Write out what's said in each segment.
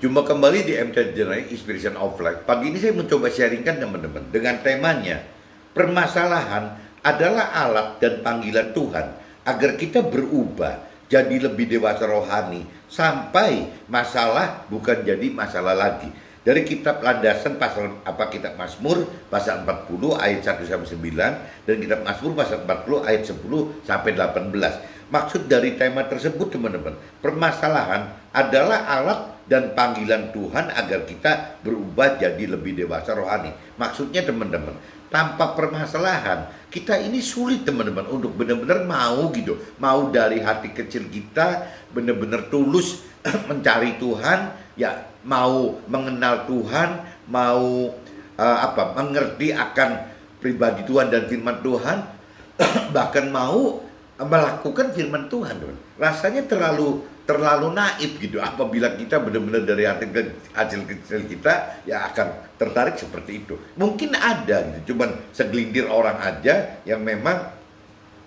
Jumpa kembali di MT Journey Inspiration of Life. Pagi ini saya mencoba sharingkan teman-teman dengan temanya permasalahan adalah alat dan panggilan Tuhan agar kita berubah jadi lebih dewasa rohani sampai masalah bukan jadi masalah lagi. Dari kitab landasan kitab Mazmur pasal 40 ayat 1 sampai 9 dan kitab Mazmur pasal 40 ayat 10 sampai 18. Maksud dari tema tersebut teman-teman, permasalahan adalah alat dan panggilan Tuhan agar kita berubah jadi lebih dewasa rohani. Maksudnya teman-teman, tanpa permasalahan kita ini sulit teman-teman untuk benar-benar mau gitu, mau dari hati kecil kita benar-benar tulus mencari Tuhan, ya mau mengenal Tuhan, mau mengerti akan pribadi Tuhan dan firman Tuhan, bahkan mau melakukan firman Tuhan, teman. Rasanya terlalu naif gitu apabila kita benar-benar dari hati kecil kita ya akan tertarik seperti itu. Mungkin ada gitu, cuman segelintir orang aja yang memang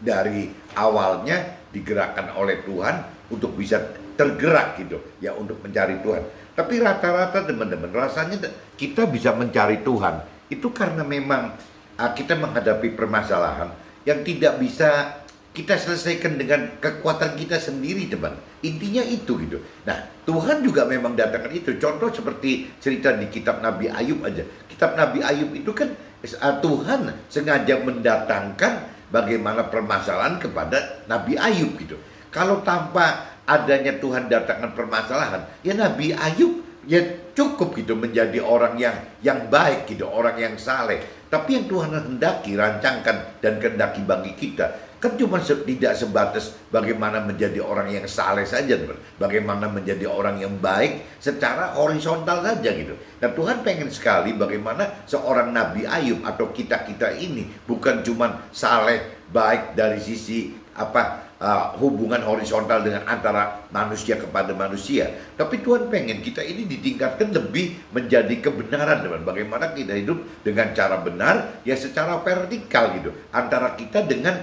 dari awalnya digerakkan oleh Tuhan untuk bisa tergerak gitu ya untuk mencari Tuhan. Tapi rata-rata teman-teman rasanya kita bisa mencari Tuhan itu karena memang kita menghadapi permasalahan yang tidak bisa kita selesaikan dengan kekuatan kita sendiri, teman. Intinya itu gitu. Nah, Tuhan juga memang datangkan itu. Contoh seperti cerita di kitab Nabi Ayub aja. Kitab Nabi Ayub itu kan Tuhan sengaja mendatangkan bagaimana permasalahan kepada Nabi Ayub gitu. Kalau tanpa adanya Tuhan datangkan permasalahan, ya Nabi Ayub ya cukup gitu menjadi orang yang baik gitu, orang yang saleh. Tapi yang Tuhan hendaki, rancangkan dan kehendaki bagi kita kan cuma tidak sebatas bagaimana menjadi orang yang saleh saja, teman. Bagaimana menjadi orang yang baik secara horizontal saja gitu. Dan Tuhan pengen sekali bagaimana seorang Nabi Ayub atau kita-kita ini bukan cuma saleh, baik dari sisi hubungan horizontal dengan antara manusia kepada manusia, tapi Tuhan pengen kita ini ditingkatkan lebih menjadi kebenaran, teman. Bagaimana kita hidup dengan cara benar ya secara vertikal gitu antara kita dengan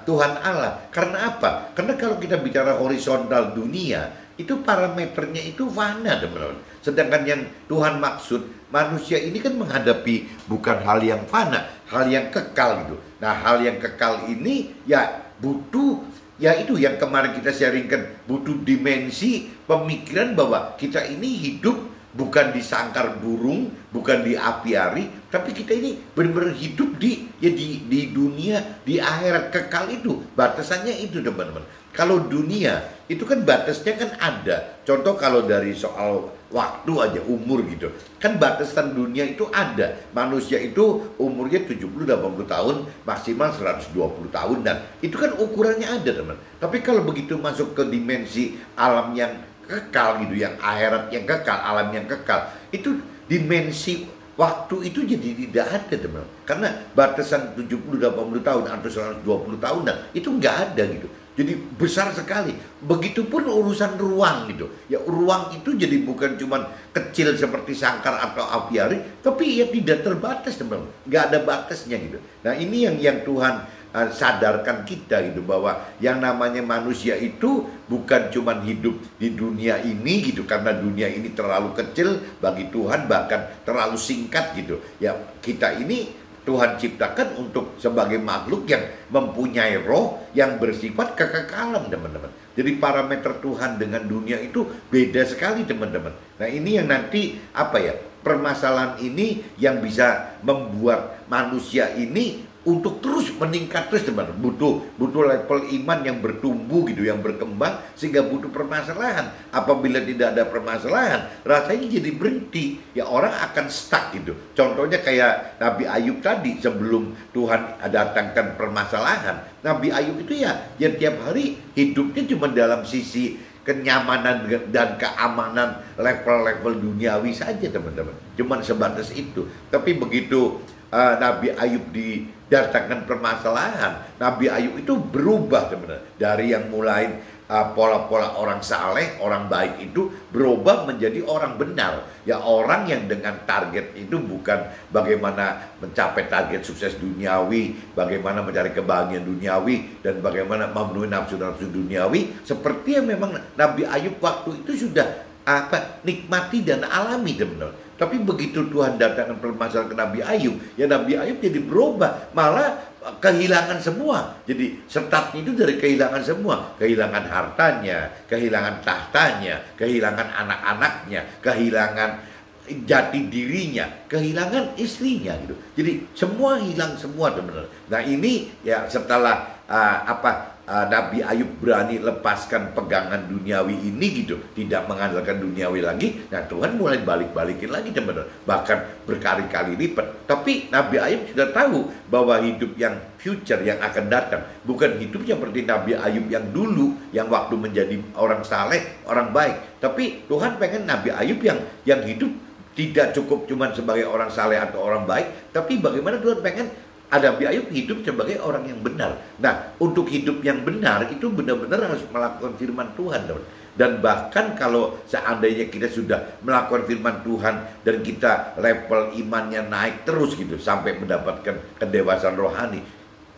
Tuhan Allah. Karena apa? Karena kalau kita bicara horizontal dunia itu parameternya itu fana, teman-teman. Sedangkan yang Tuhan maksud manusia ini kan menghadapi bukan hal yang fana, hal yang kekal gitu. Nah, hal yang kekal ini ya butuh, ya itu yang kemarin kita sharingkan, butuh dimensi pemikiran bahwa kita ini hidup bukan di sangkar burung, bukan di apiari, tapi kita ini benar-benar hidup di dunia, di akhirat kekal itu. Batasannya itu, teman-teman. Kalau dunia itu kan batasnya kan ada. Contoh kalau dari soal waktu aja, umur gitu. Kan batasan dunia itu ada. Manusia itu umurnya 70-80 tahun, maksimal 120 tahun. Dan itu kan ukurannya ada, teman. Tapi kalau begitu masuk ke dimensi alam yang kekal gitu, yang akhirat yang kekal, alam yang kekal, itu dimensi waktu itu jadi tidak ada, teman. Karena batasan 70-80 tahun atau 120 tahun itu nggak ada gitu. Jadi besar sekali. Begitupun urusan ruang gitu. Ya ruang itu jadi bukan cuma kecil seperti sangkar atau apiari, tapi ya tidak terbatas, teman. Nggak ada batasnya gitu. Nah, ini yang Tuhan sadarkan kita gitu, bahwa yang namanya manusia itu bukan cuma hidup di dunia ini gitu, karena dunia ini terlalu kecil bagi Tuhan, bahkan terlalu singkat gitu. Ya kita ini Tuhan ciptakan untuk sebagai makhluk yang mempunyai roh yang bersifat kekekalan, teman-teman. Jadi parameter Tuhan dengan dunia itu beda sekali, teman-teman. Nah, ini yang nanti permasalahan ini yang bisa membuat manusia ini untuk terus meningkat terus, teman. Butuh level iman yang bertumbuh gitu, yang berkembang, sehingga butuh permasalahan. Apabila tidak ada permasalahan, rasanya jadi berhenti. Ya orang akan stuck gitu. Contohnya kayak Nabi Ayub tadi, sebelum Tuhan datangkan permasalahan, Nabi Ayub itu ya tiap hari hidupnya cuma dalam sisi kenyamanan dan keamanan level-level duniawi saja, teman-teman. Cuma sebatas itu. Tapi begitu Nabi Ayub didatangkan permasalahan, Nabi Ayub itu berubah, teman-teman. Dari yang mulai pola-pola orang saleh, orang baik itu berubah menjadi orang benar. Ya orang yang dengan target itu bukan bagaimana mencapai target sukses duniawi, bagaimana mencari kebahagiaan duniawi, dan bagaimana memenuhi nafsu-nafsu duniawi. Seperti yang memang Nabi Ayub waktu itu sudah nikmati dan alami, teman-teman. Tapi begitu Tuhan datangkan permasalahan ke Nabi Ayub, ya Nabi Ayub jadi berubah, malah kehilangan semua. Jadi setatnya itu dari kehilangan semua, kehilangan hartanya, kehilangan tahtanya, kehilangan anak-anaknya, kehilangan jati dirinya, kehilangan istrinya gitu. Jadi semua hilang semua, teman-teman. Nah ini ya setelah Nabi Ayub berani lepaskan pegangan duniawi ini gitu, tidak mengandalkan duniawi lagi. Nah Tuhan mulai balik-balikin lagi, teman-teman, bahkan berkali-kali lipat. Tapi Nabi Ayub sudah tahu bahwa hidup yang future yang akan datang bukan hidup seperti Nabi Ayub yang dulu, yang waktu menjadi orang saleh, orang baik. Tapi Tuhan pengen Nabi Ayub yang hidup tidak cukup cuma sebagai orang saleh atau orang baik, tapi bagaimana Tuhan pengen Nabi Ayub hidup sebagai orang yang benar. Nah, untuk hidup yang benar itu benar-benar harus melakukan firman Tuhan, teman. Dan bahkan kalau seandainya kita sudah melakukan firman Tuhan dan kita level imannya naik terus gitu sampai mendapatkan kedewasaan rohani,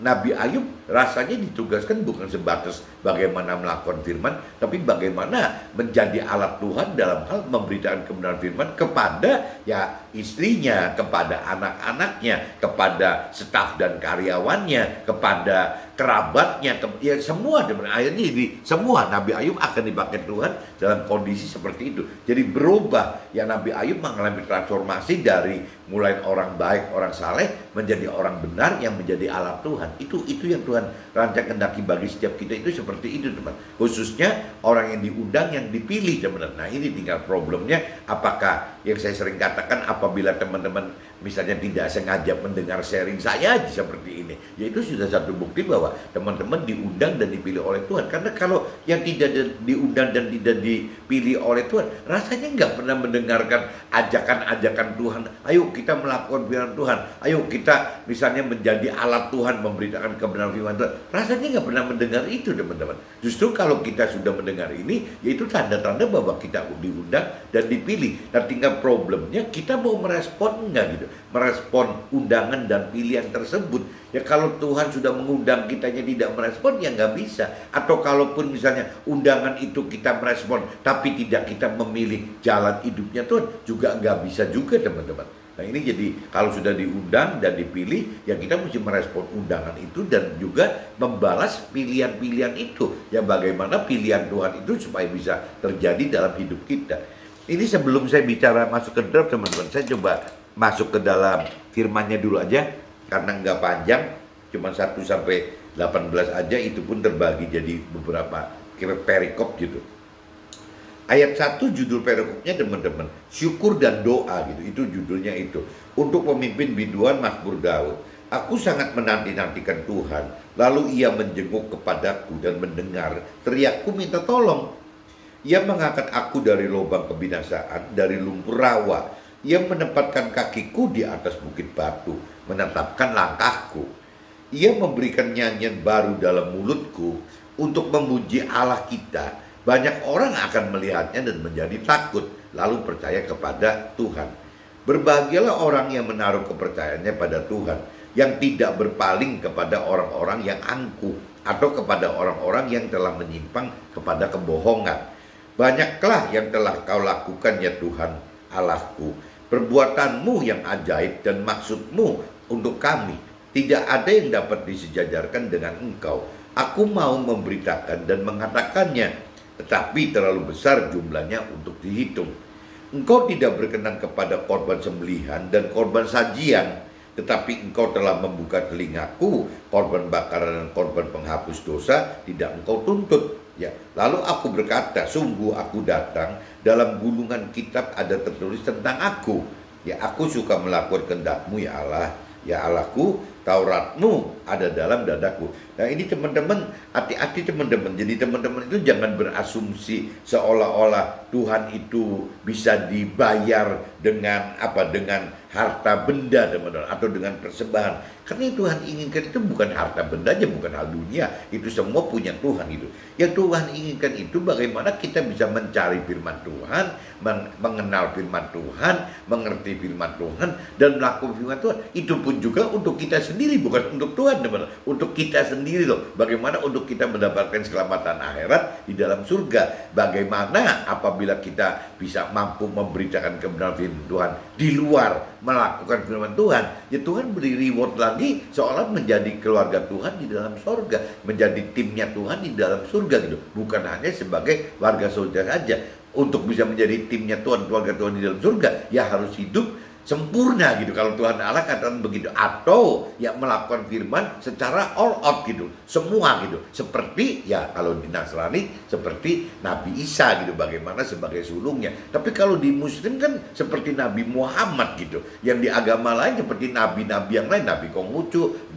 Nabi Ayub rasanya ditugaskan bukan sebatas bagaimana melakukan firman, tapi bagaimana menjadi alat Tuhan dalam hal memberitakan kebenaran firman kepada ya istrinya, kepada anak-anaknya, kepada staf dan karyawannya, kepada kerabatnya, ya semua. Akhirnya jadi semua Nabi Ayub akan dipakai Tuhan dalam kondisi seperti itu. Jadi berubah, ya Nabi Ayub mengalami transformasi dari mulai orang baik, orang saleh menjadi orang benar yang menjadi alat Tuhan. Itu yang Tuhan rancang kendaki bagi setiap kita itu seperti itu, teman. Khususnya orang yang diundang, yang dipilih, teman. Nah ini tinggal problemnya, apakah yang saya sering katakan apabila teman-teman misalnya tidak sengaja mendengar sharing saya seperti ini, yaitu sudah satu bukti bahwa teman-teman diundang dan dipilih oleh Tuhan. Karena kalau yang tidak diundang dan tidak dipilih oleh Tuhan, rasanya nggak pernah mendengarkan ajakan-ajakan Tuhan. Ayo kita melakukan firman Tuhan, ayo kita misalnya menjadi alat Tuhan memberitakan kebenaran firman Tuhan. Rasanya nggak pernah mendengar itu, teman-teman. Justru kalau kita sudah mendengar ini, yaitu tanda-tanda bahwa kita diundang dan dipilih. Dan tinggal problemnya kita mau merespon nggak gitu, merespon undangan dan pilihan tersebut. Ya kalau Tuhan sudah mengundang kitanya tidak merespon, ya nggak bisa. Atau kalaupun misalnya undangan itu kita merespon tapi tidak kita memilih jalan hidupnya Tuhan, juga nggak bisa juga, teman-teman. Nah ini jadi kalau sudah diundang dan dipilih, ya kita mesti merespon undangan itu dan juga membalas pilihan-pilihan itu. Ya bagaimana pilihan Tuhan itu supaya bisa terjadi dalam hidup kita. Ini sebelum saya bicara masuk ke draft, teman-teman, saya coba masuk ke dalam firmannya dulu aja, karena nggak panjang, cuma 1 sampai 18 aja, itu pun terbagi jadi beberapa perikop gitu. Ayat 1 judul perikopnya, teman-teman, syukur dan doa gitu, itu judulnya itu. Untuk pemimpin biduan Mazmur Daud, aku sangat menanti-nantikan Tuhan, lalu ia menjenguk kepadaku dan mendengar teriakku minta tolong. Ia mengangkat aku dari lubang kebinasaan, dari lumpur rawa. Ia menempatkan kakiku di atas bukit batu, menetapkan langkahku. Ia memberikan nyanyian baru dalam mulutku untuk memuji Allah kita. Banyak orang akan melihatnya dan menjadi takut, lalu percaya kepada Tuhan. Berbahagialah orang yang menaruh kepercayaannya pada Tuhan, yang tidak berpaling kepada orang-orang yang angkuh atau kepada orang-orang yang telah menyimpang kepada kebohongan. Banyaklah yang telah kau lakukan ya Tuhan Allahku, perbuatanmu yang ajaib dan maksudmu untuk kami. Tidak ada yang dapat disejajarkan dengan engkau. Aku mau memberitakan dan mengatakannya, tetapi terlalu besar jumlahnya untuk dihitung. Engkau tidak berkenan kepada korban sembelihan dan korban sajian, tetapi engkau telah membuka telingaku, korban bakaran dan korban penghapus dosa tidak engkau tuntut. Ya, lalu aku berkata, sungguh aku datang, dalam gulungan kitab ada tertulis tentang aku. Ya, aku suka melakukan kehendak-Mu ya Allah, ya Allahku, Tauratmu ada dalam dadaku. Nah ini teman-teman, hati-hati teman-teman. Jadi teman-teman itu jangan berasumsi seolah-olah Tuhan itu bisa dibayar dengan dengan harta benda, teman-teman, atau dengan persembahan. Karena yang Tuhan inginkan itu bukan harta bendanya, bukan hal dunia. Itu semua punya Tuhan itu. Yang Tuhan inginkan itu bagaimana kita bisa mencari firman Tuhan, mengenal firman Tuhan, mengerti firman Tuhan, dan melakukan firman Tuhan. Itu pun juga untuk kita sendiri, bukan untuk Tuhan, teman. Untuk kita sendiri loh. Bagaimana untuk kita mendapatkan keselamatan akhirat di dalam surga. Bagaimana apabila kita bisa mampu memberitakan kebenaran firman Tuhan di luar melakukan firman Tuhan. Ya Tuhan beri reward lagi seolah menjadi keluarga Tuhan di dalam surga. Menjadi timnya Tuhan di dalam surga gitu. Bukan hanya sebagai warga surga saja. Untuk bisa menjadi timnya Tuhan, keluarga Tuhan di dalam surga, ya harus hidup sempurna gitu. Kalau Tuhan Allah katakan begitu, atau ya melakukan firman secara all out gitu, semua gitu. Seperti ya kalau di Nasrani seperti Nabi Isa gitu, bagaimana sebagai sulungnya. Tapi kalau di Muslim kan seperti Nabi Muhammad gitu. Yang di agama lain seperti nabi-nabi yang lain, Nabi Konghucu,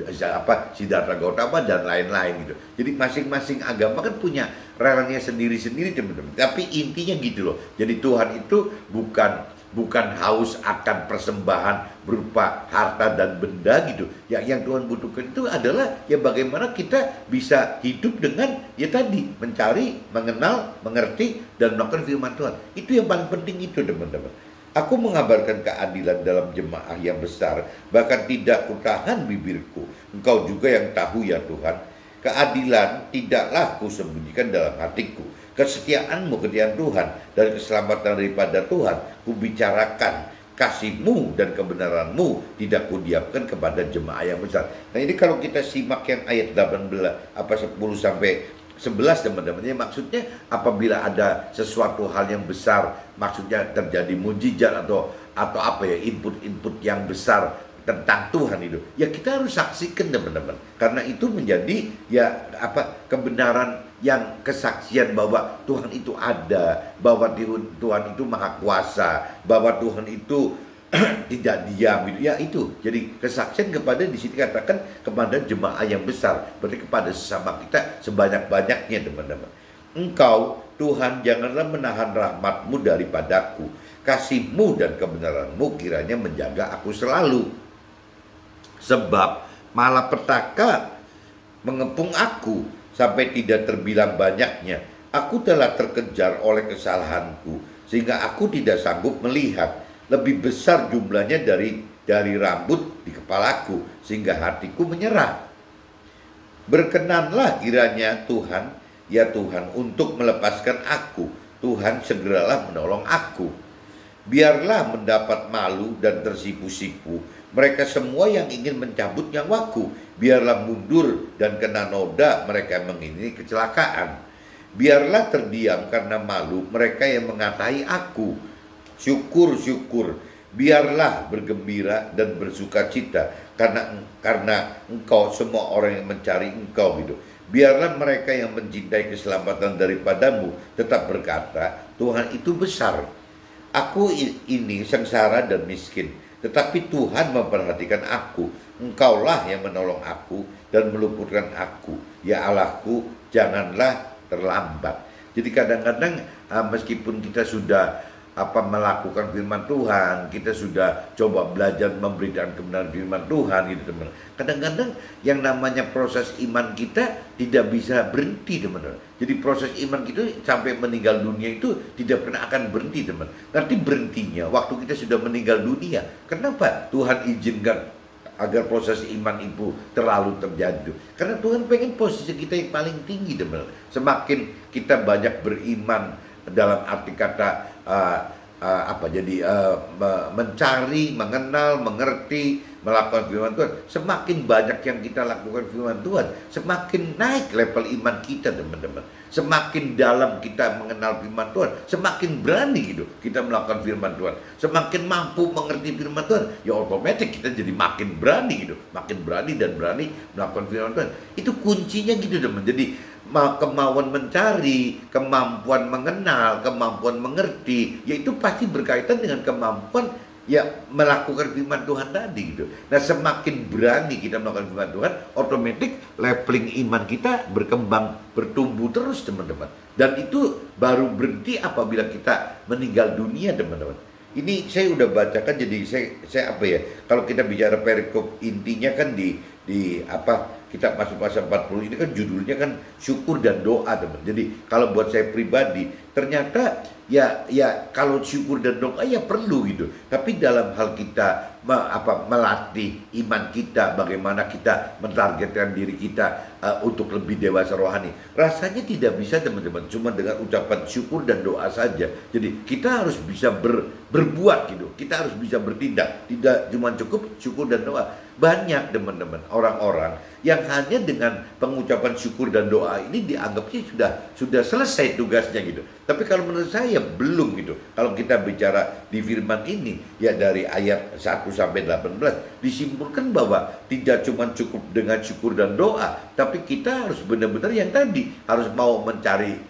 Siddhartha Gautama dan lain-lain gitu. Jadi masing-masing agama kan punya relanya sendiri-sendiri, teman-teman. Tapi intinya gitu loh. Jadi Tuhan itu bukan haus akan persembahan berupa harta dan benda gitu. Yang Tuhan butuhkan itu adalah ya bagaimana kita bisa hidup dengan ya tadi, mencari, mengenal, mengerti, dan melakukan firman Tuhan. Itu yang paling penting itu, teman-teman. Aku mengabarkan keadilan dalam jemaah yang besar, bahkan tidak kutahan bibirku. Engkau juga yang tahu ya Tuhan. Keadilan tidaklah kusembunyikan dalam hatiku. Kesetiaanmu kepada Tuhan dan keselamatan daripada Tuhan kubicarakan. Kasihmu dan kebenaranmu tidak kudiamkan kepada jemaah yang besar. Nah ini kalau kita simak yang ayat 18 10 sampai 11, teman-teman, ya maksudnya apabila ada sesuatu hal yang besar, maksudnya terjadi mujizat atau apa ya, input yang besar tentang Tuhan itu, ya kita harus saksikan, teman-teman, karena itu menjadi ya kebenaran yang kesaksian bahwa Tuhan itu ada, bahwa Tuhan itu maha kuasa, bahwa Tuhan itu tidak diam gitu. Ya itu jadi kesaksian kepada, di sini katakan kepada jemaah yang besar, berarti kepada sesama kita sebanyak-banyaknya, teman-teman. Engkau Tuhan janganlah menahan rahmatmu daripadaku, kasihmu dan kebenaranmu kiranya menjaga aku selalu. Sebab malapetaka mengepung aku sampai tidak terbilang banyaknya. Aku telah terkejar oleh kesalahanku sehingga aku tidak sanggup melihat. Lebih besar jumlahnya dari rambut di kepalaku sehingga hatiku menyerah. Berkenanlah kiranya Tuhan, ya Tuhan, untuk melepaskan aku. Tuhan segeralah menolong aku. Biarlah mendapat malu dan tersipu-sipu mereka semua yang ingin mencabut nyawaku. Biarlah mundur dan kena noda mereka yang mengingini kecelakaan. Biarlah terdiam karena malu mereka yang mengatai aku. Syukur, biarlah bergembira dan bersuka cita karena engkau, semua orang yang mencari engkau gitu. Biarlah mereka yang mencintai keselamatan daripadamu tetap berkata, Tuhan itu besar. Aku ini sengsara dan miskin, tetapi Tuhan memperhatikan aku. Engkaulah yang menolong aku dan meluputkan aku. Ya Allahku, janganlah terlambat. Jadi kadang-kadang meskipun kita sudah melakukan firman Tuhan, kita sudah coba belajar memberitakan kebenaran firman Tuhan gitu, teman. Kadang-kadang yang namanya proses iman kita tidak bisa berhenti, teman. Jadi proses iman kita sampai meninggal dunia itu tidak pernah akan berhenti, teman. Nanti berhentinya waktu kita sudah meninggal dunia. Kenapa Tuhan izinkan agar proses iman itu terlalu terjadi? Karena Tuhan pengen posisi kita yang paling tinggi, teman. Semakin kita banyak beriman dalam arti kata mencari, mengenal, mengerti, melakukan firman Tuhan, semakin banyak yang kita lakukan firman Tuhan, semakin naik level iman kita, teman-teman. Semakin dalam kita mengenal firman Tuhan, semakin berani gitu kita melakukan firman Tuhan. Semakin mampu mengerti firman Tuhan, ya otomatis kita jadi makin berani gitu, makin berani dan berani melakukan firman Tuhan. Itu kuncinya gitu, teman. Jadi kemauan mencari, kemampuan mengenal, kemampuan mengerti, yaitu pasti berkaitan dengan kemampuan ya melakukan firman Tuhan tadi gitu. Nah semakin berani kita melakukan firman Tuhan, otomatis leveling iman kita berkembang, bertumbuh terus, teman-teman. Dan itu baru berhenti apabila kita meninggal dunia, teman-teman. Ini saya udah bacakan, jadi saya kalau kita bicara perikop intinya kan di kita masuk pasal 40 ini kan judulnya kan syukur dan doa, teman. Jadi kalau buat saya pribadi, ternyata ya kalau syukur dan doa ya perlu gitu. Tapi dalam hal kita melatih iman kita, bagaimana kita mentargetkan diri kita untuk lebih dewasa rohani, rasanya tidak bisa, teman-teman, cuma dengan ucapan syukur dan doa saja. Jadi kita harus bisa berbuat gitu, kita harus bisa bertindak, tidak cuma cukup syukur dan doa. Banyak, teman-teman, orang-orang yang hanya dengan pengucapan syukur dan doa ini dianggapnya sudah selesai tugasnya gitu. Tapi kalau menurut saya belum gitu. Kalau kita bicara di firman ini, ya dari ayat 1 sampai 18 disimpulkan bahwa tidak cuma cukup dengan syukur dan doa, tapi kita harus benar-benar yang tadi, harus mau mencari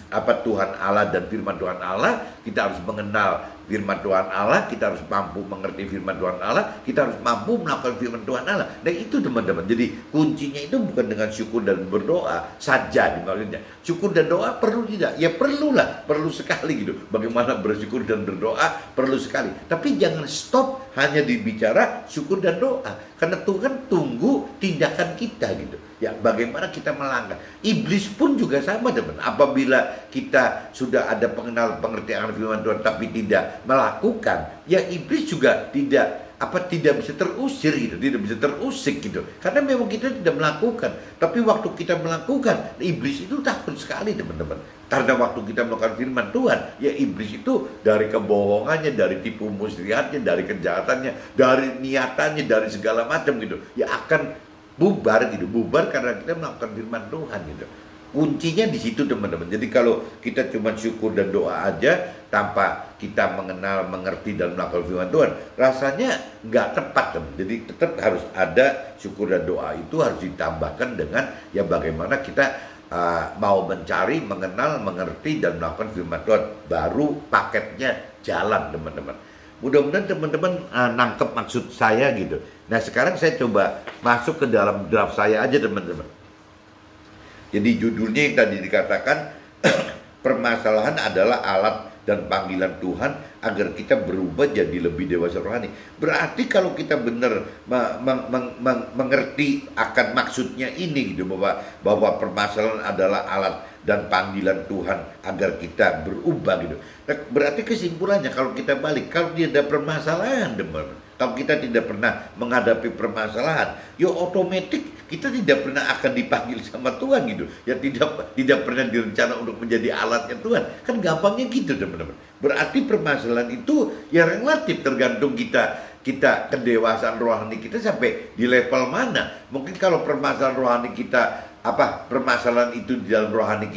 Tuhan Allah dan firman Tuhan Allah. Kita harus mengenal firman Tuhan Allah, kita harus mampu mengerti firman Tuhan Allah, kita harus mampu melakukan firman Tuhan Allah. Dan itu, teman-teman, jadi kuncinya itu bukan dengan syukur dan berdoa saja dimaksudnya. Syukur dan doa perlu tidak? Ya perlulah, perlu sekali gitu. Bagaimana bersyukur dan berdoa perlu sekali. Tapi jangan stop hanya dibicara syukur dan doa, karena Tuhan tunggu tindakan kita gitu. Ya, bagaimana kita melangkah. Iblis pun juga sama, teman. Apabila kita sudah ada pengertian firman Tuhan tapi tidak melakukan, ya iblis juga tidak bisa terusir gitu, tidak bisa terusik gitu. Karena memang kita tidak melakukan. Tapi waktu kita melakukan, iblis itu takut sekali, teman-teman. Karena waktu kita melakukan firman Tuhan, ya iblis itu dari kebohongannya, dari tipu muslihatnya, dari kejahatannya, dari niatannya, dari segala macam gitu, ya akan bubar gitu, bubar karena kita melakukan firman Tuhan gitu. Kuncinya di situ, teman-teman. Jadi kalau kita cuma syukur dan doa aja tanpa kita mengenal, mengerti dan melakukan firman Tuhan, rasanya nggak tepat, teman. Jadi tetap harus ada syukur dan doa, itu harus ditambahkan dengan ya bagaimana kita mau mencari, mengenal, mengerti dan melakukan firman Tuhan. Baru paketnya jalan, teman-teman. Mudah-mudahan teman-teman nangkep maksud saya gitu. Nah, sekarang saya coba masuk ke dalam draft saya aja, teman-teman. Jadi judulnya yang tadi dikatakan permasalahan adalah alat dan panggilan Tuhan agar kita berubah jadi lebih dewasa rohani. Berarti kalau kita benar mengerti akan maksudnya ini gitu, bahwa permasalahan adalah alat dan panggilan Tuhan agar kita berubah gitu. Nah, berarti kesimpulannya kalau kita balik, kalau tidak ada permasalahan, teman-teman, kalau kita tidak pernah menghadapi permasalahan, ya otomatis kita tidak pernah akan dipanggil sama Tuhan gitu. Ya tidak pernah direncana untuk menjadi alatnya Tuhan. Kan gampangnya gitu, teman-teman. Berarti permasalahan itu ya relatif, tergantung kita kedewasaan rohani kita sampai di level mana. Mungkin kalau permasalahan rohani kita permasalahan itu di dalam rohani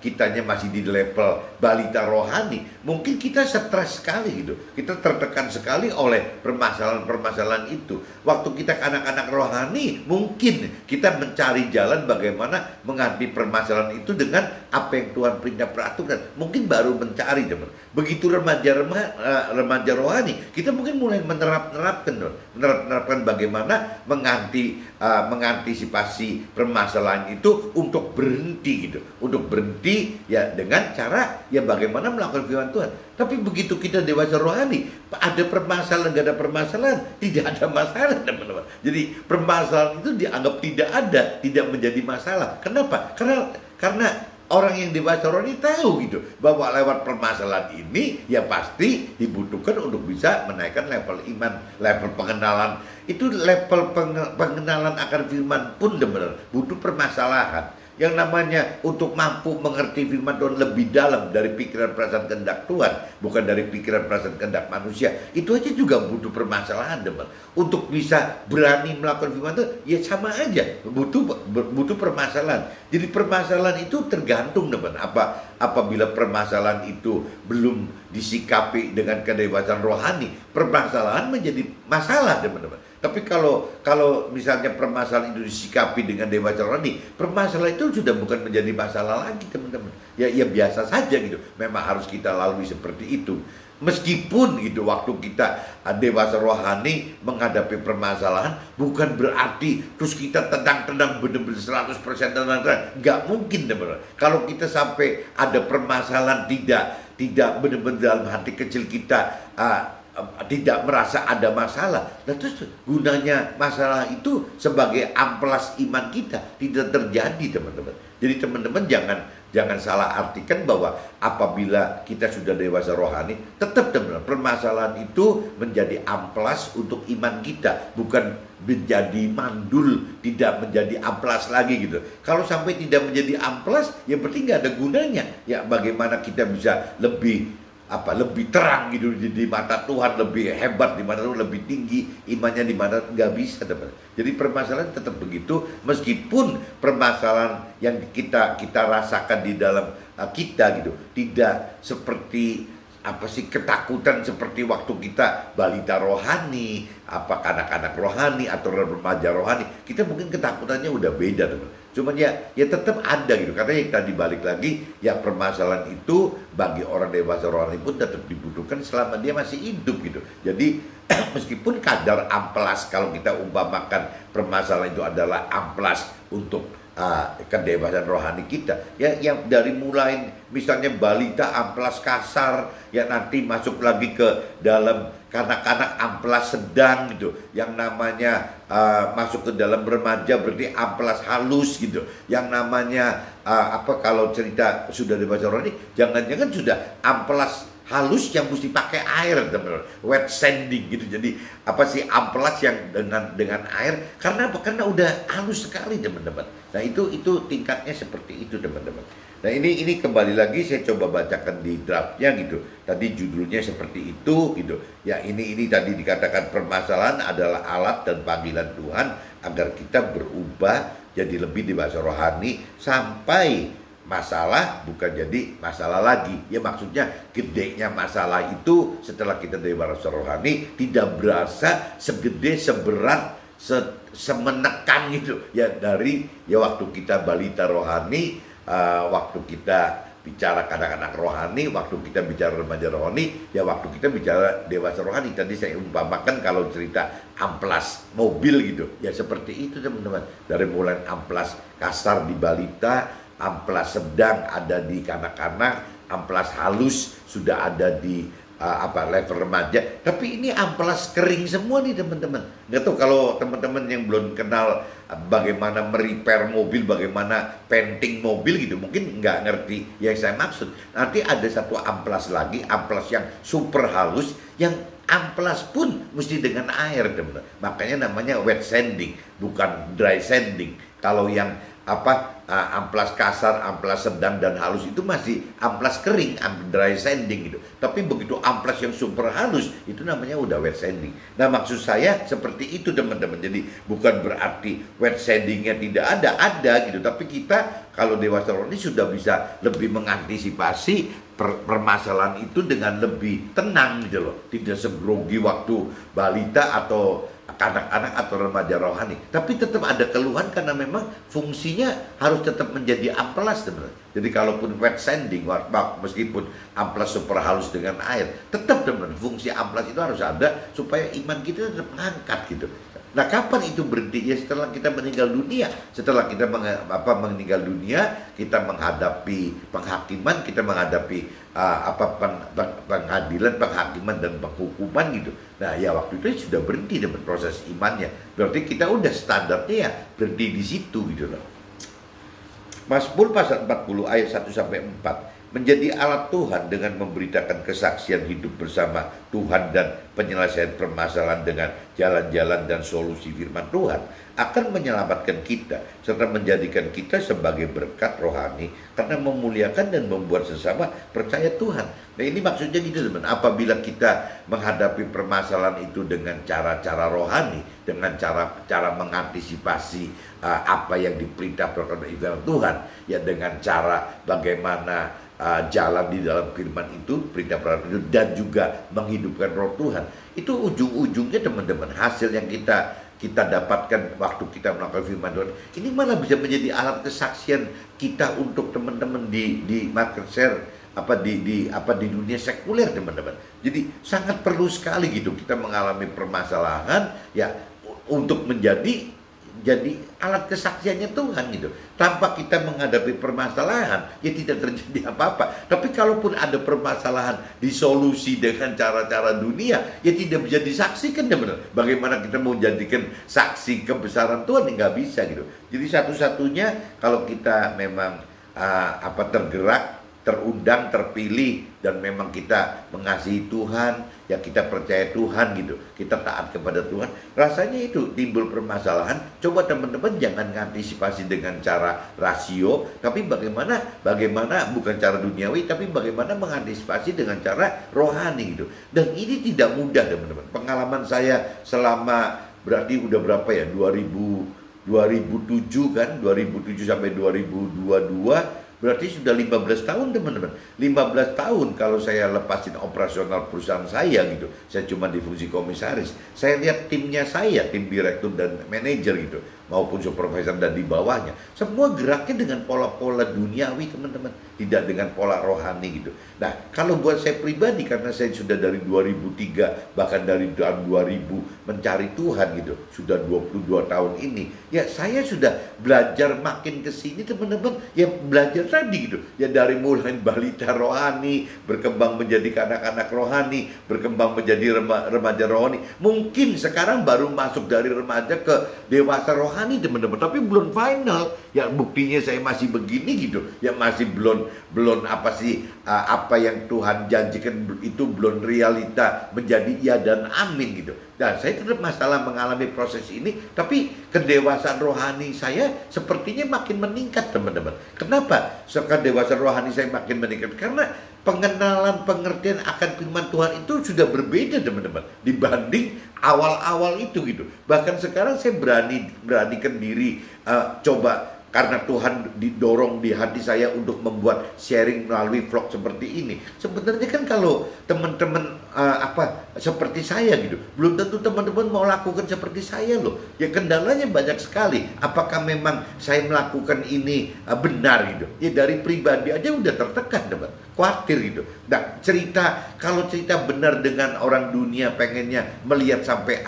kitanya masih di level balita rohani, mungkin kita stres sekali gitu, kita tertekan sekali oleh permasalahan itu. Waktu kita anak-anak rohani, mungkin kita mencari jalan bagaimana menghadapi permasalahan itu dengan apa yang Tuhan perintah peraturan, mungkin baru mencari, teman. Begitu remaja rohani, kita mungkin mulai menerapkan bagaimana mengantisipasi permasalahan itu untuk berhenti gitu, untuk berhenti ya dengan cara ya bagaimana melakukan firman Tuhan. Tapi begitu kita dewasa rohani, ada permasalahan, gak ada permasalahan, tidak ada masalah, teman-teman. Jadi permasalahan itu dianggap tidak ada, tidak menjadi masalah. Kenapa? Karena orang yang dewasa rohani tahu gitu bahwa lewat permasalahan ini ya pasti dibutuhkan untuk bisa menaikkan level iman, level pengenalan. Itu level pengenalan akan firman pun benar butuh permasalahan. Yang namanya untuk mampu mengerti firman Tuhan lebih dalam dari pikiran perasaan kehendak Tuhan, bukan dari pikiran perasaan kehendak manusia, itu aja juga butuh permasalahan, teman. Untuk bisa berani melakukan firman Tuhan, ya sama aja butuh permasalahan. Jadi permasalahan itu tergantung, teman. Apabila permasalahan itu belum disikapi dengan kedewasaan rohani, permasalahan menjadi masalah, teman-teman. Tapi kalau misalnya permasalahan itu disikapi dengan dewasa rohani, permasalahan itu sudah bukan menjadi masalah lagi, teman-teman. Ya biasa saja gitu. Memang harus kita lalui seperti itu. Meskipun gitu waktu kita dewasa rohani menghadapi permasalahan, bukan berarti terus kita tenang-tenang benar-benar 100% tenang. Nggak mungkin, teman-teman. Kalau kita sampai ada permasalahan tidak benar-benar dalam hati kecil kita tidak merasa ada masalah. Nah, terus gunanya masalah itu sebagai amplas iman kita tidak terjadi, teman-teman. Jadi teman-teman jangan salah artikan bahwa apabila kita sudah dewasa rohani, tetap teman-teman permasalahan itu menjadi amplas untuk iman kita, bukan menjadi mandul, tidak menjadi amplas lagi gitu. Kalau sampai tidak menjadi amplas, ya berarti nggak ada gunanya. Ya bagaimana kita bisa lebih terang gitu di mata Tuhan, lebih hebat di mata Tuhan, lebih tinggi imannya di mata, nggak bisa, teman. Jadi permasalahan tetap begitu, meskipun permasalahan yang kita rasakan di dalam kita gitu tidak seperti ketakutan seperti waktu kita balita rohani, anak-anak rohani atau remaja rohani. Kita mungkin ketakutannya udah beda, teman. Cuman ya tetap ada gitu. Karena yang tadi balik lagi, ya permasalahan itu bagi orang dewasa rohani pun tetap dibutuhkan selama dia masih hidup gitu. Jadi meskipun kadar amplas, kalau kita umpamakan permasalahan itu adalah amplas untuk kedewasaan rohani kita, ya yang dari mulai misalnya balita amplas kasar, ya nanti masuk lagi ke dalam kanak-kanak amplas sedang gitu, yang namanya masuk ke dalam remaja berarti amplas halus gitu, yang namanya kalau cerita sudah dewasa rohani, jangan-jangan sudah amplas halus yang mesti pakai air, teman-teman, wet sanding gitu. Jadi amplas yang dengan air, karena apa? Karena udah halus sekali, teman-teman. Nah itu tingkatnya seperti itu, teman-teman. Nah ini kembali lagi saya coba bacakan di draftnya gitu. Tadi judulnya seperti itu gitu. Ya ini tadi dikatakan permasalahan adalah alat dan panggilan Tuhan agar kita berubah jadi lebih dewasa rohani sampai masalah bukan jadi masalah lagi. Ya maksudnya gedenya masalah itu setelah kita dewasa rohani tidak berasa segede, seberat, semenekan gitu. Ya dari waktu kita balita rohani, waktu kita bicara kanak-kanak rohani, waktu kita bicara remaja rohani, ya waktu kita bicara dewasa rohani. Tadi saya umpamakan kalau cerita amplas mobil gitu. Ya seperti itu, teman-teman. Dari mulai amplas kasar di balita, amplas sedang ada di kanak-kanak, amplas halus sudah ada di level remaja. Tapi ini amplas kering semua nih, teman-teman. Nggak tahu kalau teman-teman yang belum kenal bagaimana merepair mobil, bagaimana painting mobil gitu, mungkin nggak ngerti yang saya maksud. Nanti ada satu amplas lagi, amplas yang super halus, yang amplas pun mesti dengan air, teman-teman. Makanya namanya wet sanding, bukan dry sanding. Kalau yang amplas kasar, amplas sedang dan halus itu masih amplas kering, dry sanding gitu. Tapi begitu amplas yang super halus itu namanya udah wet sanding. Nah maksud saya seperti itu, teman-teman. Jadi bukan berarti wet sandingnya tidak ada gitu. Tapi kita kalau dewasa rohani sudah bisa lebih mengantisipasi permasalahan itu dengan lebih tenang gitu loh. Tidak segrogi waktu balita atau anak-anak atau remaja rohani, tapi tetap ada keluhan karena memang fungsinya harus tetap menjadi amplas, teman-teman. Jadi kalaupun wet sanding, meskipun amplas super halus dengan air, tetap, teman-teman, fungsi amplas itu harus ada supaya iman kita tetap mengangkat gitu. Nah kapan itu berhenti? Ya setelah kita meninggal dunia. Setelah kita meninggal dunia, kita menghadapi penghakiman, kita menghadapi pengadilan, penghakiman dan penghukuman gitu. Nah ya waktu itu sudah berhenti dengan proses imannya. Berarti kita udah standarnya ya berhenti di situ gitu loh. Mazmur pasal 40 ayat 1 sampai 4. Menjadi alat Tuhan dengan memberitakan kesaksian hidup bersama Tuhan dan penyelesaian permasalahan dengan jalan-jalan dan solusi firman Tuhan akan menyelamatkan kita serta menjadikan kita sebagai berkat rohani karena memuliakan dan membuat sesama percaya Tuhan. Nah ini maksudnya gitu, teman. Apabila kita menghadapi permasalahan itu dengan cara-cara rohani, dengan cara mengantisipasi apa yang diperintahkan oleh firman Tuhan, ya dengan cara bagaimana jalan di dalam firman itu, perintah itu, dan juga menghidupkan roh Tuhan, itu ujung-ujungnya, teman-teman, hasil yang kita dapatkan waktu kita melakukan firman Tuhan ini malah bisa menjadi alat kesaksian kita untuk teman-teman di market share di dunia sekuler, teman-teman. Jadi sangat perlu sekali gitu kita mengalami permasalahan ya untuk menjadi jadi alat kesaksiannya Tuhan gitu. Tanpa kita menghadapi permasalahan, ya tidak terjadi apa-apa. Tapi kalaupun ada permasalahan disolusi dengan cara-cara dunia, ya tidak bisa disaksikan, ya benar. Bagaimana kita mau jadikan saksi kebesaran Tuhan? Nggak bisa gitu. Jadi satu-satunya kalau kita memang tergerak, terundang, terpilih, dan memang kita mengasihi Tuhan, ya kita percaya Tuhan gitu, kita taat kepada Tuhan, rasanya itu timbul permasalahan. Coba teman-teman jangan mengantisipasi dengan cara rasio, tapi bagaimana bukan cara duniawi, tapi bagaimana mengantisipasi dengan cara rohani gitu. Dan ini tidak mudah teman-teman. Pengalaman saya selama berarti udah berapa ya, 2007 kan, 2007 sampai 2022, berarti sudah 15 tahun teman-teman. 15 tahun kalau saya lepasin operasional perusahaan saya gitu. Saya cuma di fungsi komisaris. Saya lihat timnya saya, tim direktur dan manajer gitu, maupun supervisor dan di bawahnya. Semua geraknya dengan pola-pola duniawi teman-teman, tidak dengan pola rohani gitu. Nah, kalau buat saya pribadi, karena saya sudah dari 2003, bahkan dari tahun 2000 mencari Tuhan gitu, sudah 22 tahun ini, ya saya sudah belajar makin ke sini teman-teman, ya belajar tadi gitu, ya dari mulai balita rohani, berkembang menjadi anak-anak rohani, berkembang menjadi remaja rohani. Mungkin sekarang baru masuk dari remaja ke dewasa rohani teman-teman, tapi belum final. Ya buktinya saya masih begini gitu, ya masih belum apa yang Tuhan janjikan itu belum realita menjadi ya dan amin gitu. Dan saya tetap masalah mengalami proses ini, tapi kedewasaan rohani saya sepertinya makin meningkat teman-teman. Kenapa? Kedewasaan rohani saya makin meningkat karena pengenalan, pengertian akan firman Tuhan itu sudah berbeda teman-teman dibanding awal-awal itu gitu. Bahkan sekarang saya beranikan diri coba, karena Tuhan didorong di hati saya untuk membuat sharing melalui vlog seperti ini. Sebenarnya kan kalau teman-teman seperti saya gitu, belum tentu teman-teman mau lakukan seperti saya loh. Ya kendalanya banyak sekali. Apakah memang saya melakukan ini benar gitu? Ya dari pribadi aja udah tertekan teman, khawatir gitu. Nah kalau cerita benar dengan orang dunia pengennya melihat sampai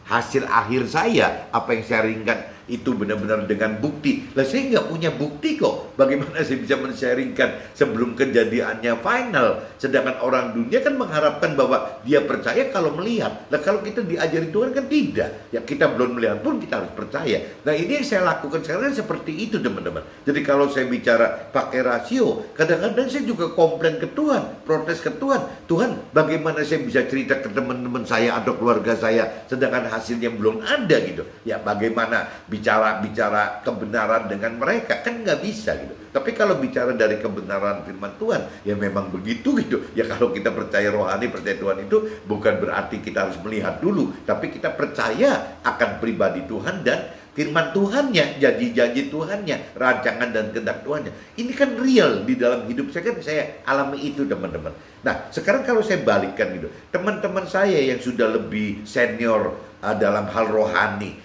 hasil akhir saya, apa yang saya ringkan itu benar-benar dengan bukti. Lah saya nggak punya bukti kok. Bagaimana saya bisa men-sharingkan sebelum kejadiannya final? Sedangkan orang dunia kan mengharapkan bahwa dia percaya kalau melihat. Nah kalau kita diajari Tuhan kan tidak. Ya kita belum melihat pun kita harus percaya. Nah ini yang saya lakukan sekarang seperti itu teman-teman. Jadi kalau saya bicara pakai rasio, kadang-kadang saya juga komplain ke Tuhan, protes ke Tuhan. Tuhan, bagaimana saya bisa cerita ke teman-teman saya atau keluarga saya sedangkan hasilnya belum ada gitu. Ya bagaimana bicara kebenaran dengan mereka, kan nggak bisa gitu. Tapi kalau bicara dari kebenaran firman Tuhan, ya memang begitu gitu. Ya kalau kita percaya rohani, percaya Tuhan itu bukan berarti kita harus melihat dulu, tapi kita percaya akan pribadi Tuhan dan firman Tuhannya, janji-janji Tuhannya, rancangan dan kehendak Tuhannya. Ini kan real di dalam hidup saya, kan saya alami itu teman-teman. Nah sekarang kalau saya balikkan gitu, teman-teman saya yang sudah lebih senior dalam hal rohani,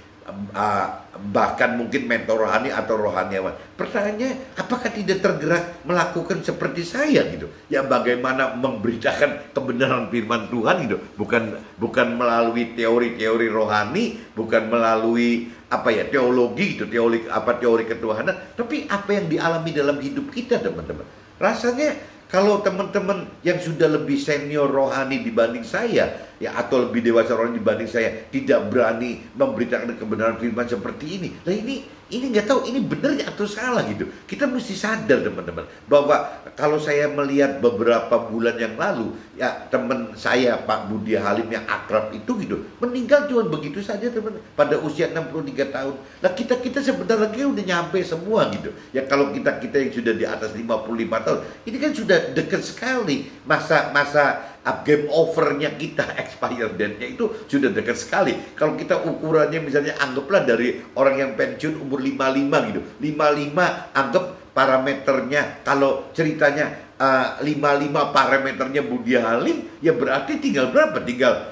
bahkan mungkin mentor rohani atau rohaniawan, pertanyaannya apakah tidak tergerak melakukan seperti saya gitu? Ya bagaimana memberitakan kebenaran firman Tuhan gitu, bukan melalui teori-teori rohani, bukan melalui teologi gitu, teori ketuhanan, tapi apa yang dialami dalam hidup kita teman-teman. Rasanya kalau teman-teman yang sudah lebih senior rohani dibanding saya, ya atau lebih dewasa rohani dibanding saya, tidak berani memberitakan kebenaran firman seperti ini. Nah ini nggak tahu ini benar atau salah gitu. Kita mesti sadar teman-teman bahwa kalau saya melihat beberapa bulan yang lalu, ya teman saya Pak Budi Halim yang akrab itu gitu, meninggal cuma begitu saja teman, pada usia 63 tahun. Nah kita sebentar lagi udah nyampe semua gitu. Ya kalau kita yang sudah di atas 55 tahun, ini kan sudah dekat sekali masa game overnya kita, expire date-nya itu sudah dekat sekali. Kalau kita ukurannya misalnya anggaplah dari orang yang pensiun umur 55 gitu, 55 anggap parameternya, kalau ceritanya 55 parameternya Budi Halim, ya berarti tinggal berapa? Tinggal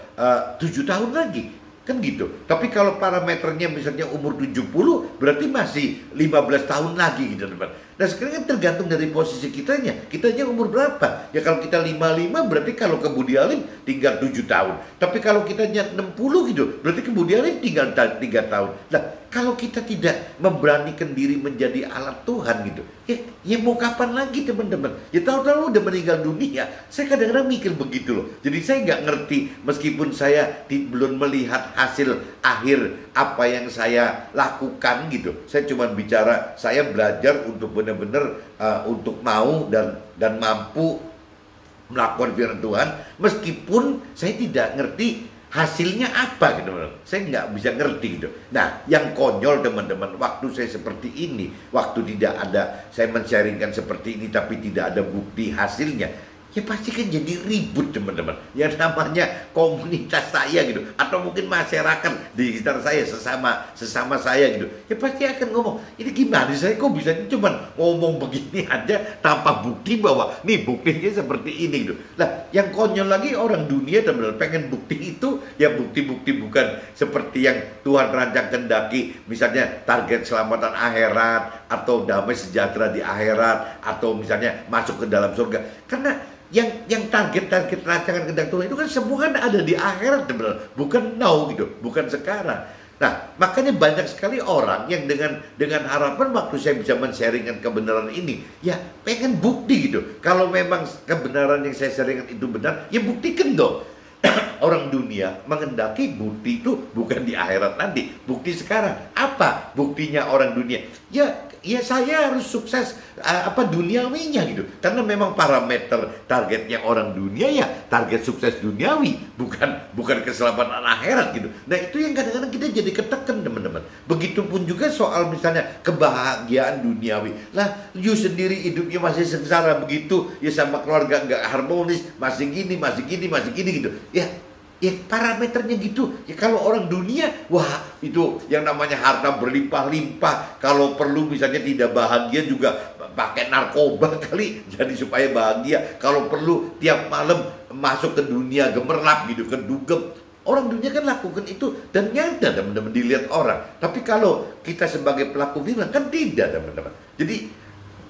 7 tahun lagi kan gitu. Tapi kalau parameternya misalnya umur 70, berarti masih 15 tahun lagi gitu teman. Nah sekarang kan tergantung dari posisi kitanya umur berapa. Ya kalau kita 55 berarti kalau ke Budi Halim tinggal 7 tahun. Tapi kalau kitanya 60 gitu, berarti ke Budi Halim tinggal 3 tahun. Nah kalau kita tidak memberanikan diri menjadi alat Tuhan gitu, ya mau kapan lagi teman-teman? Ya tahu-tahu udah meninggal dunia. Saya kadang-kadang mikir begitu loh. Jadi saya nggak ngerti, meskipun saya belum melihat hasil akhir apa yang saya lakukan gitu. Saya cuma bicara, saya belajar untuk benar-benar untuk mau dan mampu melakukan firman Tuhan, meskipun saya tidak ngerti hasilnya apa gitu, saya nggak bisa ngerti gitu. Nah, yang konyol teman-teman, waktu saya seperti ini, waktu tidak ada, saya men-sharingkan seperti ini tapi tidak ada bukti hasilnya, ya pasti kan jadi ribut teman-teman. Yang namanya komunitas saya gitu, atau mungkin masyarakat di sekitar saya, sesama saya gitu, ya pasti akan ngomong, ini gimana saya kok bisa cuma ngomong begini aja tanpa bukti bahwa nih buktinya seperti ini gitu. Lah yang konyol lagi, orang dunia teman-teman pengen bukti itu, ya bukti-bukti bukan seperti yang Tuhan rancang kehendaki, misalnya target keselamatan akhirat, atau damai sejahtera di akhirat, atau misalnya masuk ke dalam surga. Karena yang target-target rancangan kehendak Tuhan itu kan semua kan ada di akhirat benar, bukan now gitu, bukan sekarang. Nah, makanya banyak sekali orang yang dengan harapan waktu saya bisa men-sharingkan kebenaran ini, ya pengen bukti gitu. Kalau memang kebenaran yang saya sharingkan itu benar, ya buktikan dong. Orang dunia menghendaki bukti itu bukan di akhirat nanti, bukti sekarang. Apa buktinya orang dunia? Ya saya harus sukses duniawinya gitu. Karena memang parameter targetnya orang dunia ya target sukses duniawi, bukan keselamatan akhirat gitu. Nah itu yang kadang-kadang kita jadi ketekan teman-teman. Begitupun juga soal misalnya kebahagiaan duniawi. Lah you sendiri hidupnya masih sengsara begitu, ya sama keluarga nggak harmonis, masih gini gitu. Ya parameternya gitu. Ya kalau orang dunia, wah itu yang namanya harta berlimpah-limpah. Kalau perlu misalnya tidak bahagia juga pakai narkoba kali jadi supaya bahagia. Kalau perlu tiap malam masuk ke dunia gemerlap gitu, ke dugem. Orang dunia kan lakukan itu dan nyata teman-teman dilihat orang. Tapi kalau kita sebagai pelaku firman kan tidak teman-teman. Jadi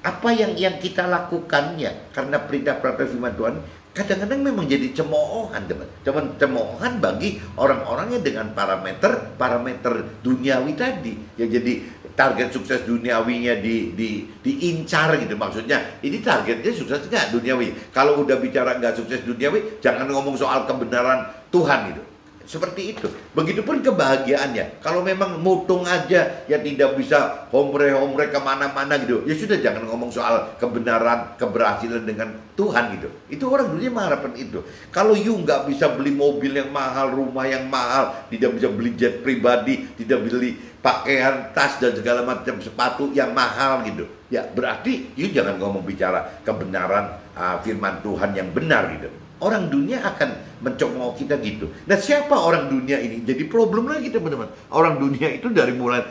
apa yang kita lakukannya karena perintah-perintah firman Tuhan kadang-kadang memang jadi cemoohan teman-teman, cemoohan bagi orang-orangnya dengan parameter duniawi tadi. Ya jadi target sukses duniawinya diincar gitu, maksudnya ini targetnya sukses nggak duniawi. Kalau udah bicara nggak sukses duniawi, jangan ngomong soal kebenaran Tuhan gitu. Seperti itu. Begitupun kebahagiaannya. Kalau memang mutung aja, ya tidak bisa hombre-hombre kemana-mana gitu, ya sudah jangan ngomong soal kebenaran, keberhasilan dengan Tuhan gitu. Itu orang dunia mengharapkan itu. Kalau you nggak bisa beli mobil yang mahal, rumah yang mahal, tidak bisa beli jet pribadi, tidak beli pakaian, tas dan segala macam sepatu yang mahal gitu, ya berarti you jangan ngomong bicara kebenaran firman Tuhan yang benar gitu. Orang dunia akan mencemooh kita gitu. Nah siapa orang dunia ini? Jadi problem lagi teman-teman. Orang dunia itu dari mulai